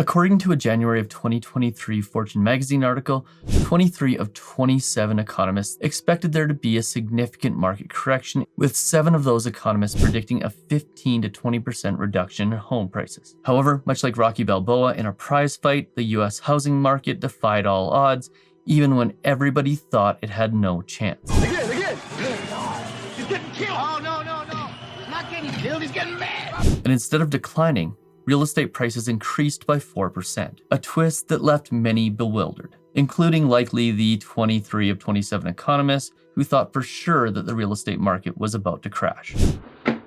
According to a January of 2023 Fortune magazine article, 23 of 27 economists expected there to be a significant market correction, with 7 of those economists predicting a 15 to 20% reduction in home prices. However, much like Rocky Balboa in a prize fight, the US housing market defied all odds, even when everybody thought it had no chance. Again! He's getting killed! Oh, no. He's not getting killed, he's getting mad! And instead of declining, real estate prices increased by 4%, a twist that left many bewildered, including likely the 23 of 27 economists who thought for sure that the real estate market was about to crash. Oh,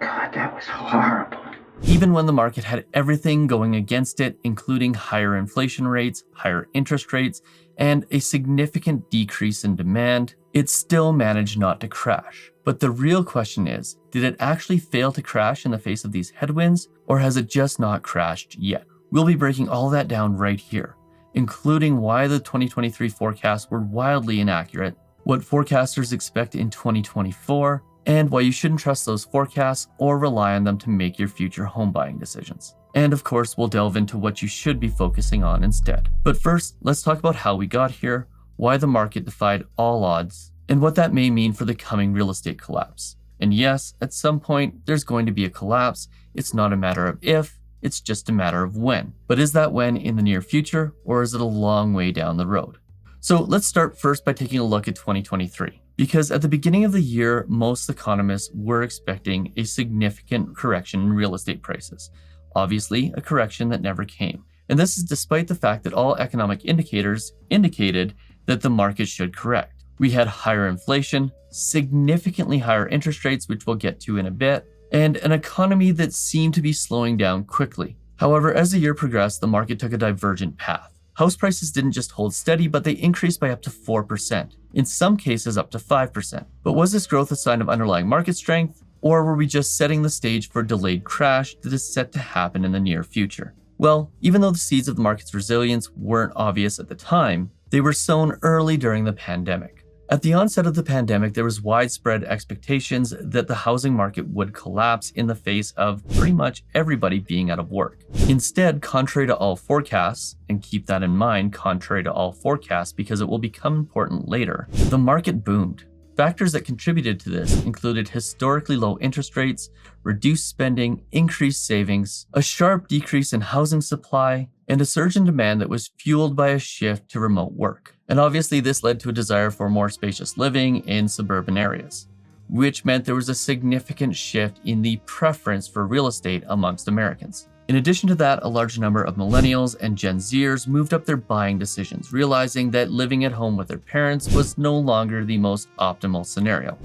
God, that was horrible. Even when the market had everything going against it, including higher inflation rates, higher interest rates, and a significant decrease in demand, it still managed not to crash. But the real question is, did it actually fail to crash in the face of these headwinds, or has it just not crashed yet? We'll be breaking all that down right here, including why the 2023 forecasts were wildly inaccurate, what forecasters expect in 2024, and why you shouldn't trust those forecasts or rely on them to make your future home buying decisions. And of course, we'll delve into what you should be focusing on instead. But first, let's talk about how we got here, why the market defied all odds, and what that may mean for the coming real estate collapse. And yes, at some point, there's going to be a collapse. It's not a matter of if, it's just a matter of when. But is that when in the near future, or is it a long way down the road? So let's start first by taking a look at 2023. Because at the beginning of the year, most economists were expecting a significant correction in real estate prices. Obviously, a correction that never came. And this is despite the fact that all economic indicators indicated that the market should correct. We had higher inflation, significantly higher interest rates, which we'll get to in a bit, and an economy that seemed to be slowing down quickly. However, as the year progressed, the market took a divergent path. House prices didn't just hold steady, but they increased by up to 4%, in some cases up to 5%. But was this growth a sign of underlying market strength, or were we just setting the stage for a delayed crash that is set to happen in the near future? Well, even though the seeds of the market's resilience weren't obvious at the time, they were sown early during the pandemic. At the onset of the pandemic, there was widespread expectations that the housing market would collapse in the face of pretty much everybody being out of work. Instead, contrary to all forecasts, and keep that in mind, contrary to all forecasts because it will become important later, the market boomed. Factors that contributed to this included historically low interest rates, reduced spending, increased savings, a sharp decrease in housing supply, and a surge in demand that was fueled by a shift to remote work. And obviously this led to a desire for more spacious living in suburban areas, which meant there was a significant shift in the preference for real estate amongst Americans. In addition to that, a large number of millennials and Gen Zers moved up their buying decisions, realizing that living at home with their parents was no longer the most optimal scenario.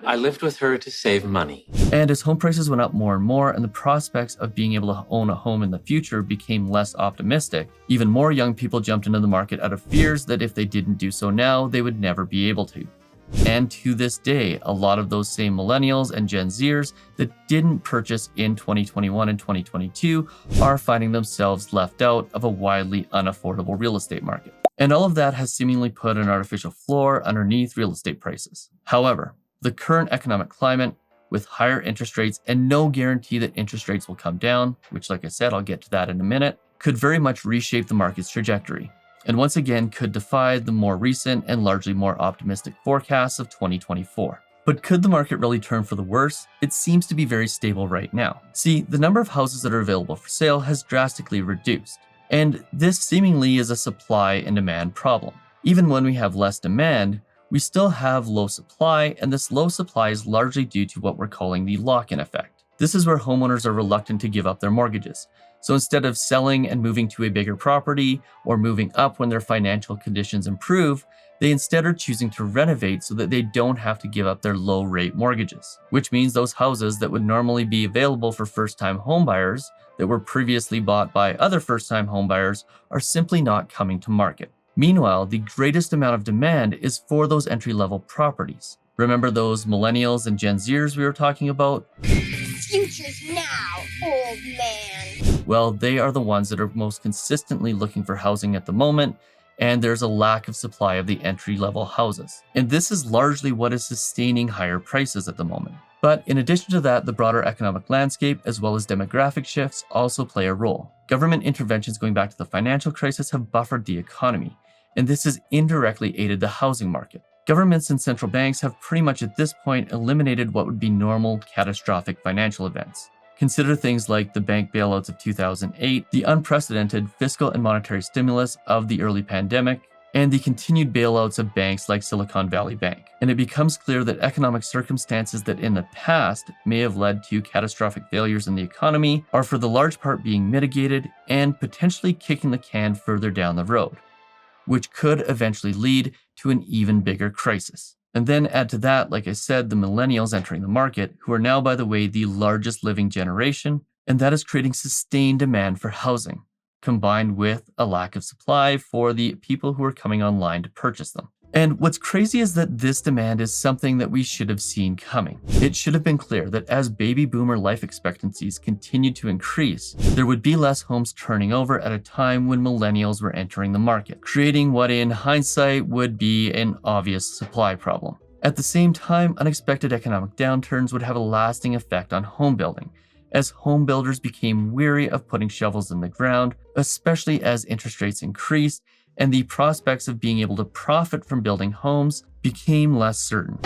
I lived with her to save money. And as home prices went up more and more and the prospects of being able to own a home in the future became less optimistic, even more young people jumped into the market out of fears that if they didn't do so now, they would never be able to. And to this day, a lot of those same millennials and Gen Zers that didn't purchase in 2021 and 2022 are finding themselves left out of a wildly unaffordable real estate market. And all of that has seemingly put an artificial floor underneath real estate prices. However, the current economic climate, with higher interest rates and no guarantee that interest rates will come down, which like I said, I'll get to that in a minute, could very much reshape the market's trajectory. And once again could defy the more recent and largely more optimistic forecasts of 2024. But could the market really turn for the worse? It seems to be very stable right now. See, the number of houses that are available for sale has drastically reduced, and this seemingly is a supply and demand problem. Even when we have less demand, we still have low supply, and this low supply is largely due to what we're calling the lock-in effect. This is where homeowners are reluctant to give up their mortgages. So instead of selling and moving to a bigger property or moving up when their financial conditions improve, they instead are choosing to renovate so that they don't have to give up their low rate mortgages, which means those houses that would normally be available for first-time homebuyers that were previously bought by other first-time homebuyers are simply not coming to market. Meanwhile, the greatest amount of demand is for those entry-level properties. Remember those millennials and Gen Zers we were talking about? Future's now, old man. Well, they are the ones that are most consistently looking for housing at the moment, and there's a lack of supply of the entry-level houses. And this is largely what is sustaining higher prices at the moment. But in addition to that, the broader economic landscape as well as demographic shifts also play a role. Government interventions going back to the financial crisis have buffered the economy, and this has indirectly aided the housing market. Governments and central banks have pretty much at this point eliminated what would be normal catastrophic financial events. Consider things like the bank bailouts of 2008, the unprecedented fiscal and monetary stimulus of the early pandemic, and the continued bailouts of banks like Silicon Valley Bank. And it becomes clear that economic circumstances that in the past may have led to catastrophic failures in the economy are for the large part being mitigated and potentially kicking the can further down the road, which could eventually lead to an even bigger crisis. And then add to that, like I said, the millennials entering the market, who are now, by the way, the largest living generation, and that is creating sustained demand for housing, combined with a lack of supply for the people who are coming online to purchase them. And what's crazy is that this demand is something that we should have seen coming. It should have been clear that as baby boomer life expectancies continued to increase, there would be less homes turning over at a time when millennials were entering the market, creating what in hindsight would be an obvious supply problem. At the same time, unexpected economic downturns would have a lasting effect on home building, as home builders became weary of putting shovels in the ground, especially as interest rates increased and the prospects of being able to profit from building homes became less certain.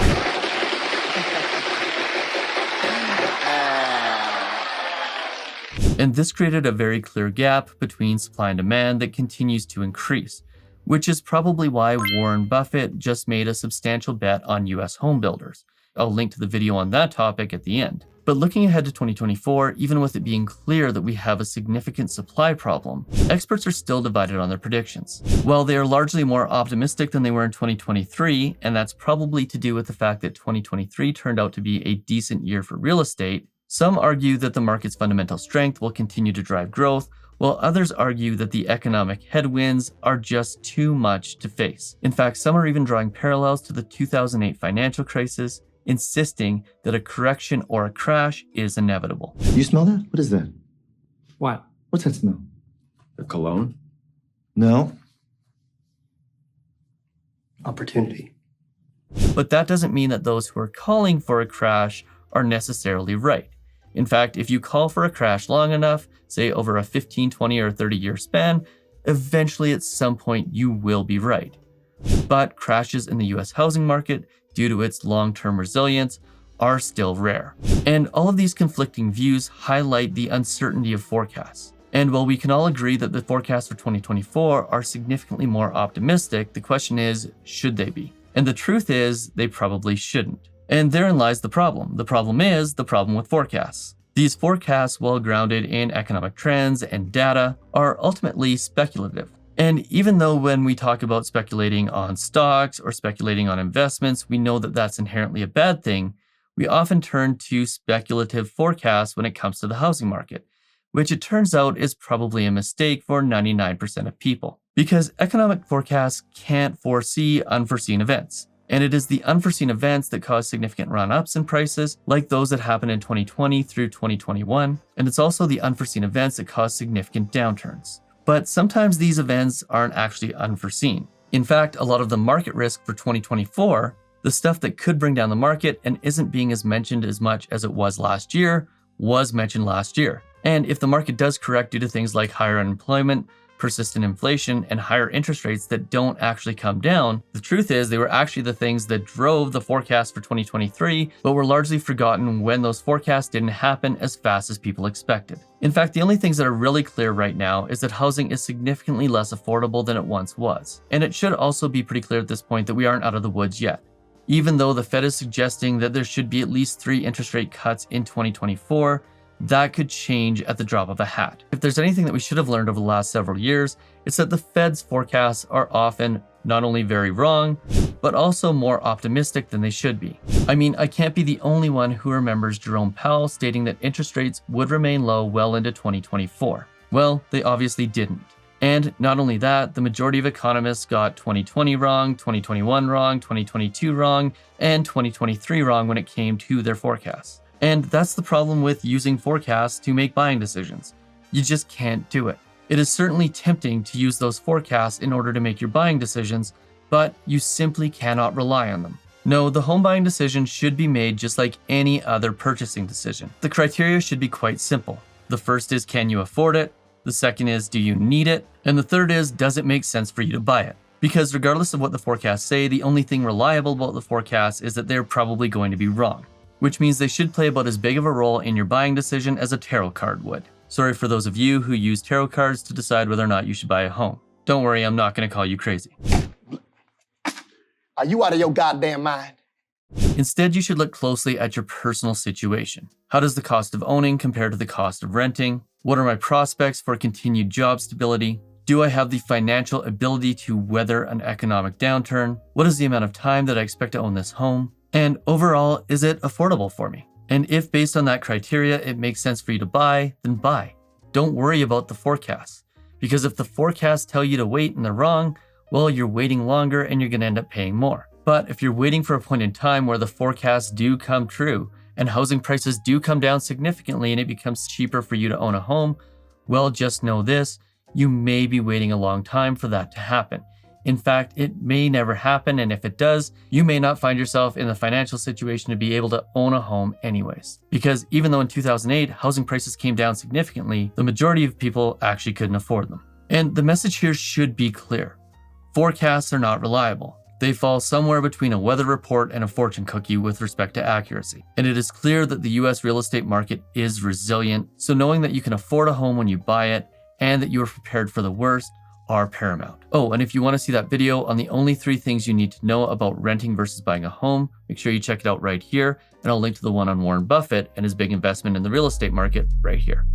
And this created a very clear gap between supply and demand that continues to increase, which is probably why Warren Buffett just made a substantial bet on US home builders. I'll link to the video on that topic at the end. But looking ahead to 2024, even with it being clear that we have a significant supply problem, experts are still divided on their predictions. While they are largely more optimistic than they were in 2023, and that's probably to do with the fact that 2023 turned out to be a decent year for real estate, some argue that the market's fundamental strength will continue to drive growth, while others argue that the economic headwinds are just too much to face. In fact, some are even drawing parallels to the 2008 financial crisis, insisting that a correction or a crash is inevitable. You smell that? What is that? What? What's that smell? The cologne? No. Opportunity. But that doesn't mean that those who are calling for a crash are necessarily right. In fact, if you call for a crash long enough, say over a 15, 20, or 30-year span, eventually at some point you will be right. But crashes in the US housing market, due to its long-term resilience, are still rare. And all of these conflicting views highlight the uncertainty of forecasts. And while we can all agree that the forecasts for 2024 are significantly more optimistic, the question is, should they be? And the truth is, they probably shouldn't. And therein lies the problem. The problem is the problem with forecasts. These forecasts, while grounded in economic trends and data, are ultimately speculative. And even though when we talk about speculating on stocks or speculating on investments, we know that that's inherently a bad thing, we often turn to speculative forecasts when it comes to the housing market, which it turns out is probably a mistake for 99% of people. Because economic forecasts can't foresee unforeseen events. And it is the unforeseen events that cause significant run-ups in prices, like those that happened in 2020 through 2021. And it's also the unforeseen events that cause significant downturns. But sometimes these events aren't actually unforeseen. In fact, a lot of the market risk for 2024, the stuff that could bring down the market and isn't being as mentioned as much as it was last year, was mentioned last year. And if the market does correct due to things like higher unemployment, persistent inflation, and higher interest rates that don't actually come down, the truth is they were actually the things that drove the forecast for 2023, but were largely forgotten when those forecasts didn't happen as fast as people expected. In fact, the only things that are really clear right now is that housing is significantly less affordable than it once was. And it should also be pretty clear at this point that we aren't out of the woods yet. Even though the Fed is suggesting that there should be at least 3 interest rate cuts in 2024, that could change at the drop of a hat. If there's anything that we should have learned over the last several years, it's that the Fed's forecasts are often not only very wrong, but also more optimistic than they should be. I mean, I can't be the only one who remembers Jerome Powell stating that interest rates would remain low well into 2024. Well, they obviously didn't. And not only that, the majority of economists got 2020 wrong, 2021 wrong, 2022 wrong, and 2023 wrong when it came to their forecasts. And that's the problem with using forecasts to make buying decisions. You just can't do it. It is certainly tempting to use those forecasts in order to make your buying decisions, but you simply cannot rely on them. No, the home buying decision should be made just like any other purchasing decision. The criteria should be quite simple. The first is, can you afford it? The second is, do you need it? And the third is, does it make sense for you to buy it? Because regardless of what the forecasts say, the only thing reliable about the forecasts is that they're probably going to be wrong, which means they should play about as big of a role in your buying decision as a tarot card would. Sorry for those of you who use tarot cards to decide whether or not you should buy a home. Don't worry, I'm not going to call you crazy. Are you out of your goddamn mind? Instead, you should look closely at your personal situation. How does the cost of owning compare to the cost of renting? What are my prospects for continued job stability? Do I have the financial ability to weather an economic downturn? What is the amount of time that I expect to own this home? And overall, is it affordable for me? And if based on that criteria, it makes sense for you to buy, then buy. Don't worry about the forecasts. Because if the forecasts tell you to wait and they're wrong, well, you're waiting longer and you're going to end up paying more. But if you're waiting for a point in time where the forecasts do come true and housing prices do come down significantly and it becomes cheaper for you to own a home, well, just know this, you may be waiting a long time for that to happen. In fact, it may never happen, and if it does, you may not find yourself in the financial situation to be able to own a home anyways. Because even though in 2008, housing prices came down significantly, the majority of people actually couldn't afford them. And the message here should be clear. Forecasts are not reliable. They fall somewhere between a weather report and a fortune cookie with respect to accuracy. And it is clear that the US real estate market is resilient, so knowing that you can afford a home when you buy it and that you are prepared for the worst are paramount. Oh, and if you want to see that video on the only 3 things you need to know about renting versus buying a home, make sure you check it out right here, and I'll link to the one on Warren Buffett and his big investment in the real estate market right here.